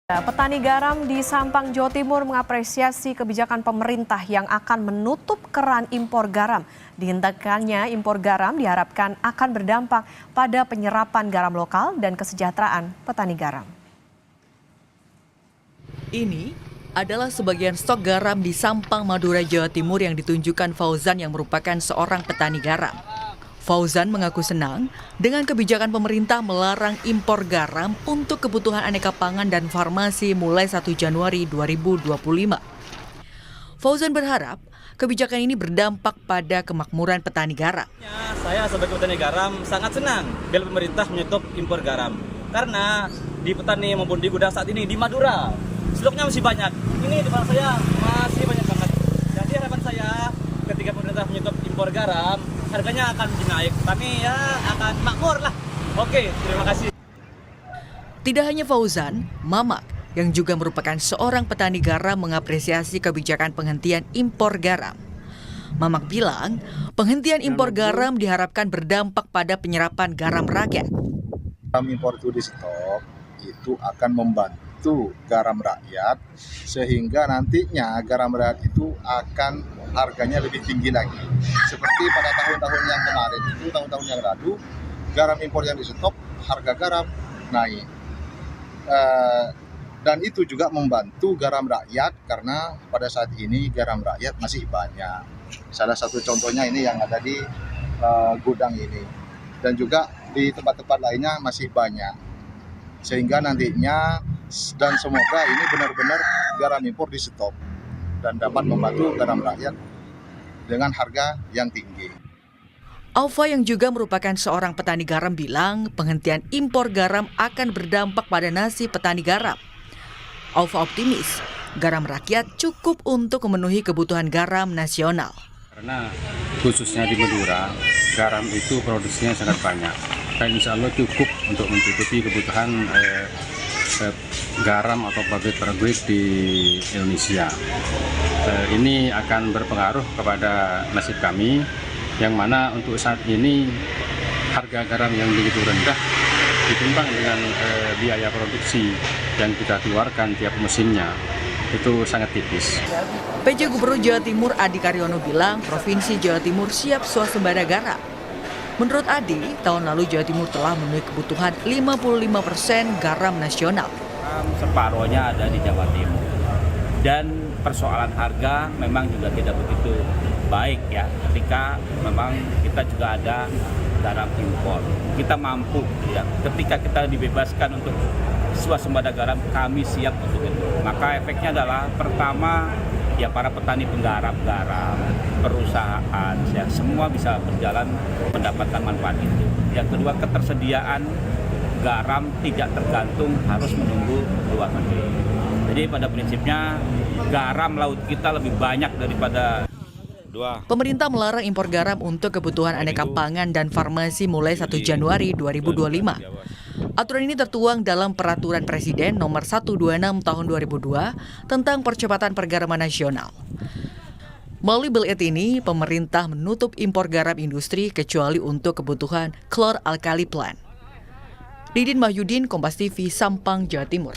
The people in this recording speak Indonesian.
Petani garam di Sampang, Jawa Timur mengapresiasi kebijakan pemerintah yang akan menutup keran impor garam. Dihentikannya impor garam diharapkan akan berdampak pada penyerapan garam lokal dan kesejahteraan petani garam. Ini adalah sebagian stok garam di Sampang, Madura, Jawa Timur yang ditunjukkan Fauzan yang merupakan seorang petani garam. Fauzan mengaku senang dengan kebijakan pemerintah melarang impor garam untuk kebutuhan aneka pangan dan farmasi mulai 1 Januari 2025. Fauzan berharap kebijakan ini berdampak pada kemakmuran petani garam. Saya sebagai petani garam sangat senang bila pemerintah menyetop impor garam. Karena di petani maupun di gudang saat ini di Madura, stoknya masih banyak. Ini di depan saya masih banyak banget. Jadi harapan saya ketika pemerintah menyetop impor garam, harganya akan naik. Kami ya akan makmur lah. Oke, terima kasih. Tidak hanya Fauzan, Mamak yang juga merupakan seorang petani garam mengapresiasi kebijakan penghentian impor garam. Mamak bilang, penghentian impor garam diharapkan berdampak pada penyerapan garam rakyat. Garam impor itu di stop, itu akan membantu garam rakyat, sehingga nantinya garam rakyat itu akan harganya lebih tinggi lagi. Seperti pada tahun-tahun yang kemarin itu, tahun-tahun yang lalu, garam impor yang di stop, harga garam naik. Dan itu juga membantu garam rakyat karena pada saat ini garam rakyat masih banyak. Salah satu contohnya ini yang ada di gudang ini. Dan juga di tempat-tempat lainnya masih banyak. Sehingga nantinya dan semoga ini benar-benar garam impor di stop dan dapat membantu garam rakyat dengan harga yang tinggi. Alfa yang juga merupakan seorang petani garam bilang penghentian impor garam akan berdampak pada nasib petani garam. Alfa optimis garam rakyat cukup untuk memenuhi kebutuhan garam nasional. Karena khususnya di Madura, garam itu produksinya sangat banyak. Dan insya Allah cukup untuk mencukupi kebutuhan garam atau pabrik-pabrik di Indonesia. Ini akan berpengaruh kepada nasib kami, yang mana untuk saat ini harga garam yang begitu rendah ditimbang dengan biaya produksi yang kita keluarkan tiap musimnya itu sangat tipis. PJ Gubernur Jawa Timur Adi Karyono bilang Provinsi Jawa Timur siap swasembada garam. Menurut Adi, tahun lalu Jawa Timur telah memenuhi kebutuhan 55% garam nasional. Separohnya ada di Jawa Timur. Dan persoalan harga memang juga tidak begitu baik ya, ketika memang kita juga ada garam impor. Kita mampu ya, ketika kita dibebaskan untuk swasembada garam, kami siap untuk itu. Maka efeknya adalah pertama ya para petani penggarap garam, perusahaan, ya, semua bisa berjalan mendapatkan manfaat itu. Yang kedua, ketersediaan garam tidak tergantung harus menunggu luar negeri. Jadi pada prinsipnya garam laut kita lebih banyak daripada Pemerintah melarang impor garam untuk kebutuhan aneka pangan dan farmasi mulai 1 Januari 2025. Aturan ini tertuang dalam Peraturan Presiden Nomor 126 Tahun 2002 tentang percepatan pergaraman nasional. Melalui Bill ini, pemerintah menutup impor garam industri kecuali untuk kebutuhan klor alkali plant. Didin Mahyudin, Kompas TV, Sampang, Jawa Timur.